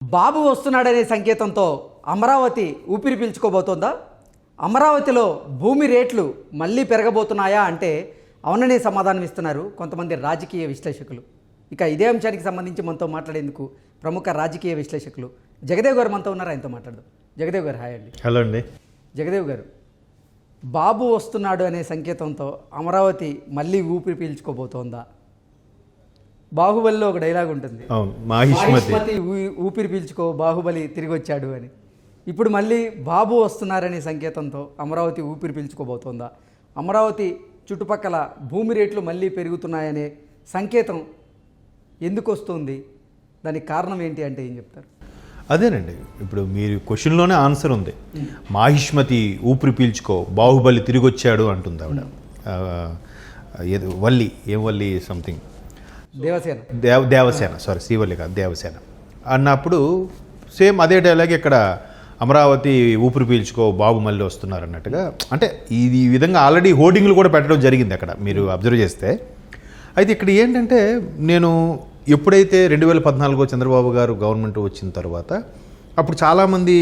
బాబు వస్తున్నాడనే సంకేతంతో అమరావతి ఊపిరి పీల్చుకోబోతోందా? అమరావతిలో భూమి రేట్లు మళ్ళీ పెరగబోతున్నాయా అంటే అవుననే సమాధానం ఇస్తున్నారు కొంతమంది రాజకీయ విశ్లేషకులు. ఇక ఇదే అంశానికి సంబంధించి మనతో మాట్లాడేందుకు ప్రముఖ రాజకీయ విశ్లేషకులు జగదేవ్ గారు మనతో ఉన్నారు. ఆయనతో మాట్లాడదాం. జగదేవ్ గారు హాయ్ అండి. హలో అండి. జగదేవ్ గారు, బాబు వస్తున్నాడు అనే సంకేతంతో అమరావతి మళ్ళీ ఊపిరి పీల్చుకోబోతోందా? బాహుబలిలో ఒక డైలాగ్ ఉంటుంది, అవును, మాహిష్మతి ఊపిరి పీల్చుకో బాహుబలి తిరిగి వచ్చాడు అని. ఇప్పుడు మళ్ళీ బాబు వస్తున్నారనే సంకేతంతో అమరావతి ఊపిరి పీల్చుకోబోతోందా? అమరావతి చుట్టుపక్కల భూమి రేట్లు మళ్ళీ పెరుగుతున్నాయనే సంకేతం ఎందుకు వస్తుంది? దానికి కారణం ఏంటి అంటే ఏం చెప్తారు? అదేనండి, ఇప్పుడు మీరు క్వశ్చన్లోనే ఆన్సర్ ఉంది. మాహిష్మతి ఊపిరి పీల్చుకో బాహుబలి తిరిగి వచ్చాడు అంటుంది ఆవిడ. వల్లి, ఏం వల్లి సంథింగ్, దేవసేన దేవసేన, సారీ శ్రీవల్లి కాదు, దేవసేన అన్నప్పుడు సేమ్ అదే డైలాగ్ ఇక్కడ అమరావతి ఊపిరి పీల్చుకో బాబు మళ్ళీ వస్తున్నారు అన్నట్టుగా. అంటే ఈ విధంగా ఆల్రెడీ హోర్డింగ్లు కూడా పెట్టడం జరిగింది అక్కడ, మీరు అబ్జర్వ్ చేస్తే. అయితే ఇక్కడ ఏంటంటే, నేను ఎప్పుడైతే 2014 చంద్రబాబు గారు గవర్నమెంట్ వచ్చిన తర్వాత అప్పుడు చాలామంది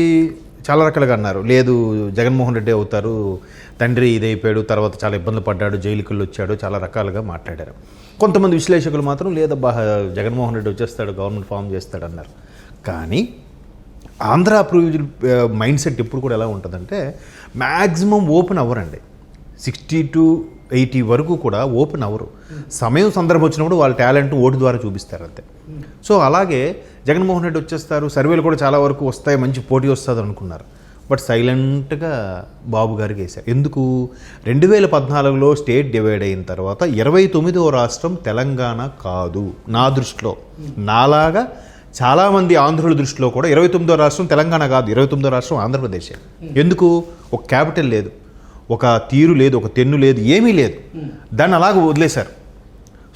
చాలా రకాలుగా అన్నారు, లేదు జగన్మోహన్ రెడ్డి అవుతారు, తండ్రి ఇదైపోయాడు, తర్వాత చాలా ఇబ్బందులు పడ్డాడు, జైలుకి వచ్చాడు, చాలా రకాలుగా మాట్లాడారు. కొంతమంది విశ్లేషకులు మాత్రం లేదబ్బా జగన్మోహన్ రెడ్డి వచ్చేస్తాడు, గవర్నమెంట్ ఫామ్ చేస్తాడు అన్నారు. కానీ ఆంధ్ర మైండ్ సెట్ ఎప్పుడు కూడా ఎలా ఉంటుందంటే, మ్యాక్సిమం ఓపెన్ అవ్వరండి. 60 to 80 వరకు కూడా ఓపెన్ అవ్వరు. సమయం సందర్భం వచ్చినప్పుడు వాళ్ళ టాలెంట్ ఓటు ద్వారా చూపిస్తారు అంతే. సో అలాగే జగన్మోహన్ రెడ్డి వచ్చేస్తారు, సర్వేలు కూడా చాలా వరకు వస్తాయి, మంచి పోటీ వస్తుంది అనుకున్నారు. బట్ సైలెంట్గా బాబు గారికి వేశారు. ఎందుకు? 2014లో స్టేట్ డివైడ్ అయిన తర్వాత 29వ రాష్ట్రం తెలంగాణ కాదు నా దృష్టిలో. నాలాగా చాలామంది ఆంధ్రుల దృష్టిలో కూడా 29వ రాష్ట్రం తెలంగాణ కాదు, 29వ రాష్ట్రం ఆంధ్రప్రదేశ్. ఎందుకు? ఒక క్యాపిటల్ లేదు, ఒక తీరు లేదు, ఒక తెన్ను లేదు, ఏమీ లేదు. దాన్ని అలాగ వదిలేశారు.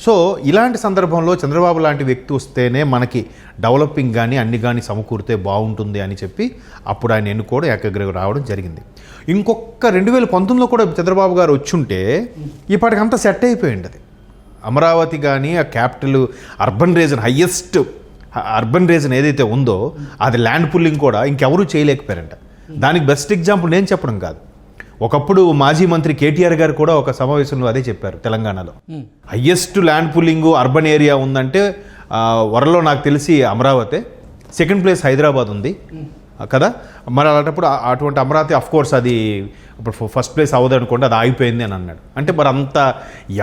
సో ఇలాంటి సందర్భంలో చంద్రబాబు లాంటి వ్యక్తి వస్తేనే మనకి డెవలపింగ్ కానీ అన్ని కానీ సమకూరితే బాగుంటుంది అని చెప్పి అప్పుడు ఆయన ఎన్నుకోవడం, ఏకగ్రీవం రావడం జరిగింది. ఇంకొక 2019లో కూడా చంద్రబాబు గారు వచ్చుంటే ఇప్పటికంతా సెట్ అయిపోయింది. అది అమరావతి కానీ ఆ capital urban reason, highest urban reason ఏదైతే ఉందో అది ల్యాండ్ పుల్లింగ్ కూడా ఇంకెవరూ చేయలేకపోయారంట. దానికి బెస్ట్ ఎగ్జాంపుల్ నేను చెప్పడం కాదు, ఒకప్పుడు మాజీ మంత్రి కేటీఆర్ గారు కూడా ఒక సమావేశంలో అదే చెప్పారు. తెలంగాణలో highest land pulling urban area ఉందంటే వరలో నాకు తెలిసి అమరావతి, సెకండ్ ప్లేస్ హైదరాబాద్ ఉంది కదా. మరి అలాంటప్పుడు అటువంటి అమరావతి అఫ్కోర్స్ అది ఇప్పుడు ఫస్ట్ ప్లేస్ అవ్వదు అనుకోండి, అది ఆగిపోయింది అని అన్నాడు. అంటే మరి అంత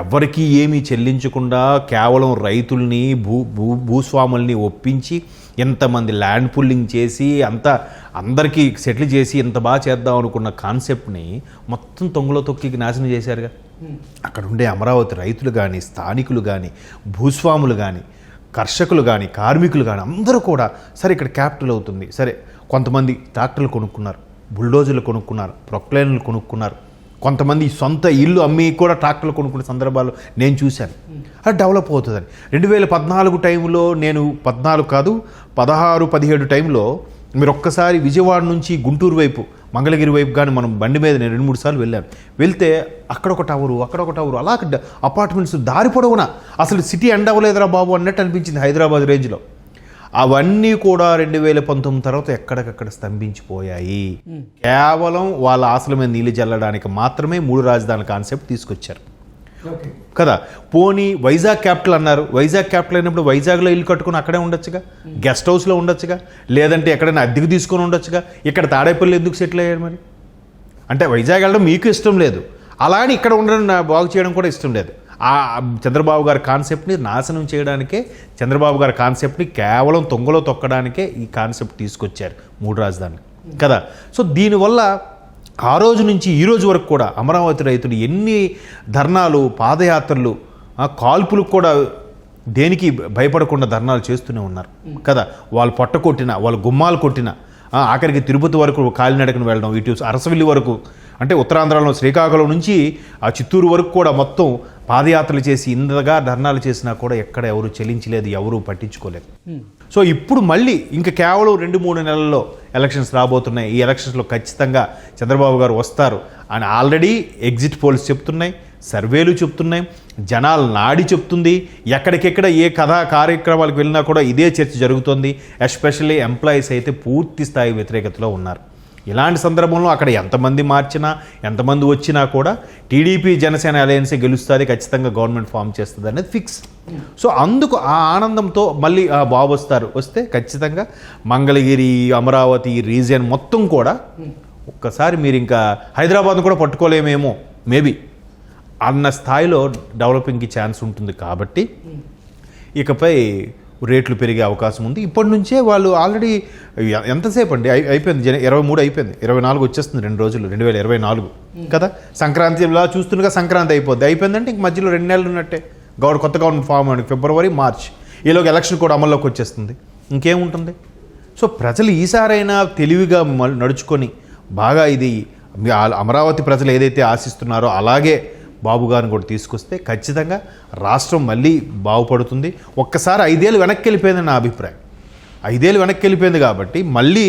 ఎవరికి ఏమీ చెల్లించకుండా కేవలం రైతుల్ని భూస్వాముల్ని ఒప్పించి ఎంతమంది ల్యాండ్ పుల్లింగ్ చేసి అందరికీ సెటిల్ చేసి ఎంత బాగా చేద్దాం అనుకున్న కాన్సెప్ట్ని మొత్తం తొంగలో తొక్కి నాశనం చేశారుగా. అక్కడ ఉండే అమరావతి రైతులు కానీ, స్థానికులు కానీ, భూస్వాములు కానీ, కర్షకులు కానీ, కార్మికులు కానీ అందరూ కూడా సరే ఇక్కడ క్యాపిటల్ అవుతుంది, సరే కొంతమంది ట్రాక్టర్లు కొనుక్కున్నారు, బుల్డోజర్లు కొనుక్కున్నారు, ప్రొక్లైన్లు కొనుక్కున్నారు, కొంతమంది సొంత ఇల్లు అమ్మి కూడా ట్రాక్టర్లు కొనుక్కునే సందర్భాలు నేను చూశాను. అది డెవలప్ అవుతుందని 2014 టైంలో, నేను 14 కాదు 16, 17 టైంలో మీరు ఒక్కసారి విజయవాడ నుంచి గుంటూరు వైపు, మంగళగిరి వైపు కానీ మనం బండి మీద నేను 2-3 సార్లు వెళ్ళాను. వెళ్తే అక్కడొక టవరు అలా అపార్ట్మెంట్స్ దారి పొడవునా, అసలు సిటీ ఎండ్ అవ్వలేదురా బాబు అన్నట్టు అనిపించింది హైదరాబాద్ రేంజ్లో. అవన్నీ కూడా 2019 తర్వాత ఎక్కడికక్కడ స్తంభించిపోయాయి. కేవలం వాళ్ళ ఆశల మీద నీళ్ళు చల్లడానికి మాత్రమే 3 రాజధానుల కాన్సెప్ట్ తీసుకొచ్చారు కదా. పోనీ వైజాగ్ క్యాపిటల్ అన్నారు, వైజాగ్ క్యాపిటల్ అయినప్పుడు వైజాగ్లో ఇల్లు కట్టుకుని అక్కడే ఉండొచ్చుగా, గెస్ట్ హౌస్లో ఉండొచ్చుగా, లేదంటే ఎక్కడైనా అద్దెకు తీసుకొని ఉండొచ్చుగా. ఇక్కడ తాడేపల్లి ఎందుకు సెటిల్ అయ్యారు మరి? అంటే వైజాగ్ వెళ్ళడం మీకు ఇష్టం లేదు, అలా అని ఇక్కడ ఉండడం బాగు చేయడం కూడా ఇష్టం లేదు. ఆ చంద్రబాబు గారి కాన్సెప్ట్ని నాశనం చేయడానికే, చంద్రబాబు గారి కాన్సెప్ట్ని కేవలం తొంగలో తొక్కడానికే ఈ కాన్సెప్ట్ తీసుకొచ్చారు 3 రాజధానులు కదా. సో దీనివల్ల ఆ రోజు నుంచి ఈ రోజు వరకు కూడా అమరావతి రైతులు ఎన్ని ధర్నాలు, పాదయాత్రలు, కాల్పులకు కూడా దేనికి భయపడకుండా ధర్నాలు చేస్తూనే ఉన్నారు కదా. వాళ్ళు పొట్ట కొట్టిన, వాళ్ళు గుమ్మాలు కొట్టిన, ఆఖరికి తిరుపతి వరకు కాలినడకను వెళ్ళడం, ఇటు అరసవిల్లి వరకు, అంటే ఉత్తరాంధ్రలో శ్రీకాకుళం నుంచి ఆ చిత్తూరు వరకు కూడా మొత్తం పాదయాత్రలు చేసి ఇంతగా ధర్నాలు చేసినా కూడా ఎక్కడ ఎవరు చెల్లించలేదు, ఎవరు పట్టించుకోలేదు. సో ఇప్పుడు మళ్ళీ ఇంకా కేవలం 2-3 నెలల్లో ఎలక్షన్స్ రాబోతున్నాయి. ఈ ఎలక్షన్స్లో ఖచ్చితంగా చంద్రబాబు గారు వస్తారు అని ఆల్రెడీ ఎగ్జిట్ పోల్స్ చెప్తున్నాయి, సర్వేలు చెప్తున్నాయి, జనాల నాడి చెప్తుంది, ఎక్కడికెక్కడ ఏ కథా కార్యక్రమాలకు వెళ్ళినా కూడా ఇదే చర్చ జరుగుతుంది. ఎస్పెషల్లీ ఎంప్లాయీస్ అయితే పూర్తి స్థాయి వ్యతిరేకతలో ఉన్నారు. ఇలాంటి సందర్భంలో అక్కడ ఎంతమంది మార్చినా ఎంతమంది వచ్చినా కూడా టీడీపీ జనసేన అలయన్సే గెలుస్తుంది, ఖచ్చితంగా గవర్నమెంట్ ఫామ్ చేస్తుంది అనేది ఫిక్స్. సో అందుకు ఆ ఆనందంతో మళ్ళీ బాబు వస్తే ఖచ్చితంగా మంగళగిరి, అమరావతి రీజియన్ మొత్తం కూడా ఒక్కసారి మీరు ఇంకా హైదరాబాద్ను కూడా పట్టుకోలేమేమో మేబీ అన్న స్థాయిలో డెవలపింగ్కి ఛాన్స్ ఉంటుంది. కాబట్టి ఇకపై రేట్లు పెరిగే అవకాశం ఉంది. ఇప్పటి నుంచే వాళ్ళు ఆల్రెడీ ఎంతసేపు అండి అయిపోయింది, 23 అయిపోయింది, 24 వచ్చేస్తుంది 2 రోజులు, 2024 కదా. సంక్రాంతిలా చూస్తుండగా సంక్రాంతి అయిపోయిందంటే ఇంక మధ్యలో 2 నెలలు ఉన్నట్టే. కొత్త గవర్నమెంట్ ఫామ్ అని ఫిబ్రవరి, మార్చ్, ఈలోకి ఎలక్షన్ కూడా అమల్లోకి వచ్చేస్తుంది. ఇంకేముంటుంది? సో ప్రజలు ఈసారైనా తెలివిగా నడుచుకొని బాగా ఇది అమరావతి ప్రజలు ఏదైతే ఆశిస్తున్నారో అలాగే బాబు గారిని కూడా తీసుకొస్తే ఖచ్చితంగా రాష్ట్రం మళ్ళీ బాగుపడుతుంది. ఒక్కసారి 5 ఏళ్ళు వెనక్కి వెళ్ళిపోయిందని నా అభిప్రాయం. 5 ఏళ్ళు వెనక్కి వెళ్ళిపోయింది కాబట్టి మళ్ళీ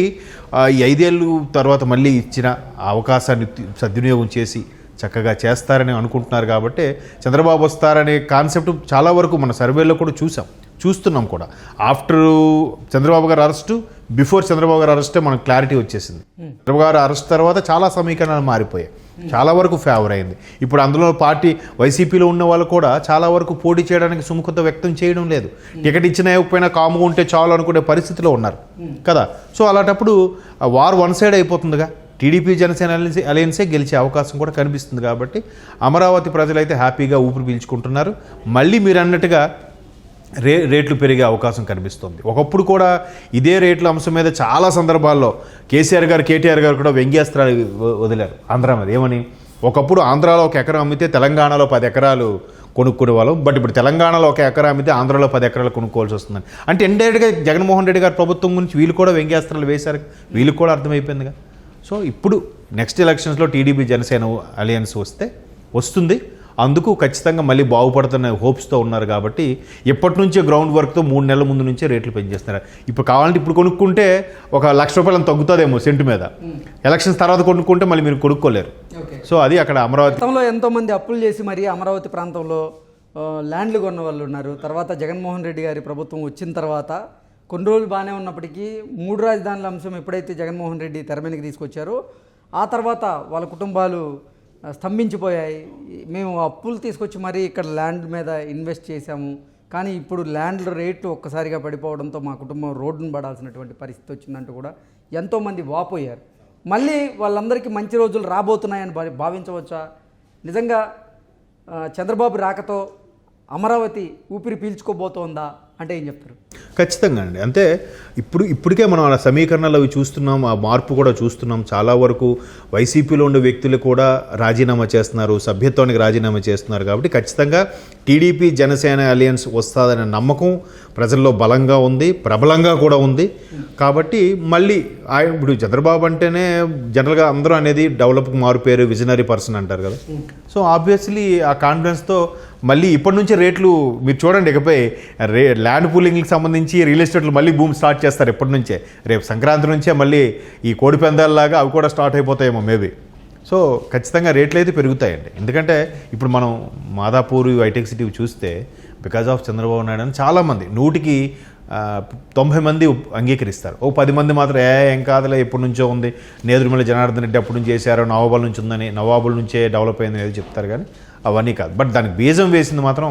ఈ 5 ఏళ్ళు తర్వాత మళ్ళీ ఇచ్చిన అవకాశాన్ని సద్వినియోగం చేసి చక్కగా చేస్తారని అనుకుంటున్నారు. కాబట్టి చంద్రబాబు వస్తారనే కాన్సెప్ట్ చాలా వరకు మన సర్వేలో కూడా చూస్తున్నాం కూడా. ఆఫ్టర్ చంద్రబాబు గారు అరెస్టు, బిఫోర్ చంద్రబాబు గారు అరెస్టే మనకు క్లారిటీ వచ్చేసింది. చంద్రబాబు గారు అరెస్ట్ తర్వాత చాలా సమీకరణాలు మారిపోయాయి, చాలా వరకు ఫేవర్ అయింది. ఇప్పుడు అందులో పార్టీ వైసీపీలో ఉన్న వాళ్ళు కూడా చాలా వరకు పోటీ చేయడానికి సుముఖత వ్యక్తం చేయడం లేదు. టికెట్ ఇచ్చినా ఇవ్వకపోయినా కాముగా ఉంటే చాలు అనుకునే పరిస్థితిలో ఉన్నారు కదా. సో అలాంటప్పుడు వార్ వన్ సైడ్ అయిపోతుందిగా. టీడీపీ జనసేన అలయన్సే గెలిచే అవకాశం కూడా కనిపిస్తుంది. కాబట్టి అమరావతి ప్రజలైతే హ్యాపీగా ఊపిరి పీల్చుకుంటున్నారు. మళ్ళీ మీరు అన్నట్టుగా రేట్లు పెరిగే అవకాశం కనిపిస్తుంది. ఒకప్పుడు కూడా ఇదే రేట్ల అంశం మీద చాలా సందర్భాల్లో కేసీఆర్ గారు, కేటీఆర్ గారు కూడా వ్యంగ్యాస్త్రాలు వదిలారు ఆంధ్ర మీద. ఏమని? ఒకప్పుడు ఆంధ్రాలో 1 ఎకరం అమ్మితే తెలంగాణలో 10 ఎకరాలు కొనుక్కునే వాళ్ళం, బట్ ఇప్పుడు తెలంగాణలో 1 ఎకరా అమ్మితే ఆంధ్రాలో 10 ఎకరాలు కొనుక్కోవాల్సి వస్తుందని. అంటే ఇండైరెక్ట్గా జగన్మోహన్ రెడ్డి గారి ప్రభుత్వం గురించి వీళ్ళు కూడా వ్యంగ్యాస్త్రాలు వేశారు, వీళ్ళకి కూడా అర్థమైపోయిందిగా. సో ఇప్పుడు నెక్స్ట్ ఎలక్షన్స్లో టీడీపీ జనసేన అలయన్స్ వస్తుంది. అందుకు ఖచ్చితంగా మళ్ళీ బాగుపడుతున్న హోప్స్తో ఉన్నారు. కాబట్టి ఎప్పటి నుంచే గ్రౌండ్ వర్క్తో 3 నెలల ముందు నుంచే రేట్లు పెంచేస్తున్నారు. ఇప్పుడు కావాలంటే ఇప్పుడు కొనుక్కుంటే ఒక ₹1,00,000 తగ్గుతుందేమో సెంటు మీద. ఎలక్షన్స్ తర్వాత కొనుక్కుంటే మళ్ళీ మీరు కొనుక్కోలేరు. సో అది అక్కడ అమరావతి. గతంలో ఎంతోమంది అప్పులు చేసి మరి అమరావతి ప్రాంతంలో ల్యాండ్లు కొన్న వాళ్ళు ఉన్నారు. తర్వాత జగన్మోహన్ రెడ్డి గారి ప్రభుత్వం వచ్చిన తర్వాత కొన్ని రోజులు బాగానే ఉన్నప్పటికీ 3 రాజధానుల అంశం ఎప్పుడైతే జగన్మోహన్ రెడ్డి తెర మీదకి తీసుకొచ్చారో ఆ తర్వాత వాళ్ళ కుటుంబాలు స్తంభించిపోయాయి. మేము అప్పులు తీసుకొచ్చి మరీ ఇక్కడ ల్యాండ్ మీద ఇన్వెస్ట్ చేశాము, కానీ ఇప్పుడు ల్యాండ్ రేట్లు ఒక్కసారిగా పడిపోవడంతో మా కుటుంబం రోడ్డును పడాల్సినటువంటి పరిస్థితి వచ్చిందంటూ కూడా ఎంతోమంది వాపోయారు. మళ్ళీ వాళ్ళందరికీ మంచి రోజులు రాబోతున్నాయని భావించవచ్చా? నిజంగా చంద్రబాబు రాకతో అమరావతి ఊపిరి పీల్చుకోబోతోందా అంటే ఏం చెప్తారు? ఖచ్చితంగా అండి. అంటే ఇప్పటికే మనం ఆ సమీకరణలు అవి చూస్తున్నాం, ఆ మార్పు కూడా చూస్తున్నాం. చాలా వరకు వైసీపీలో ఉండే వ్యక్తులు కూడా రాజీనామా చేస్తున్నారు, సభ్యత్వానికి రాజీనామా చేస్తున్నారు. కాబట్టి ఖచ్చితంగా టీడీపీ జనసేన అలయన్స్ వస్తుందనే నమ్మకం ప్రజల్లో బలంగా ఉంది, ప్రబలంగా కూడా ఉంది. కాబట్టి మళ్ళీ ఇప్పుడు చంద్రబాబు అంటేనే జనరల్గా అందరూ అనేది డెవలప్కి మారుపేరు, విజనరీ పర్సన్ అంటారు కదా. సో ఆబ్వియస్లీ ఆ కాన్ఫిడెన్స్తో మళ్ళీ ఇప్పటి నుంచే రేట్లు మీరు చూడండి. ఇకపై ల్యాండ్ పూలింగ్కి సంబంధించి రియల్ ఎస్టేట్లు మళ్ళీ భూమి స్టార్ట్ చేస్తారు ఎప్పటి నుంచే. రేపు సంక్రాంతి నుంచే మళ్ళీ ఈ కోడి పందాలలాగా అవి కూడా స్టార్ట్ అయిపోతాయేమో మేబీ. సో ఖచ్చితంగా రేట్లు అయితే పెరుగుతాయండి. ఎందుకంటే ఇప్పుడు మనం మాదాపూర్, హైటెక్ సిటీ చూస్తే బికాజ్ ఆఫ్ చంద్రబాబు నాయుడు అని చాలామంది 100కి 90 మంది అంగీకరిస్తారు. 10 మంది మాత్రం ఏం కాదులే ఎప్పటి నుంచో ఉంది, నేదురుమల్లి జనార్దన్ రెడ్డి అప్పటి నుంచి చేశారు, నవాబుల నుంచి ఉందని, నవాబుల నుంచే డెవలప్ అయింది అనేది చెప్తారు. కానీ అవన్నీ కాదు. బట్ దానికి బీజం వేసింది మాత్రం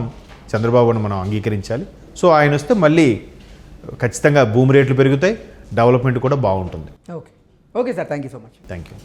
చంద్రబాబుని మనం అంగీకరించాలి. సో ఆయన వస్తే మళ్ళీ ఖచ్చితంగా భూమి రేట్లు పెరుగుతాయి, డెవలప్మెంట్ కూడా బాగుంటుంది. Okay sir, thank you so much. Thank you.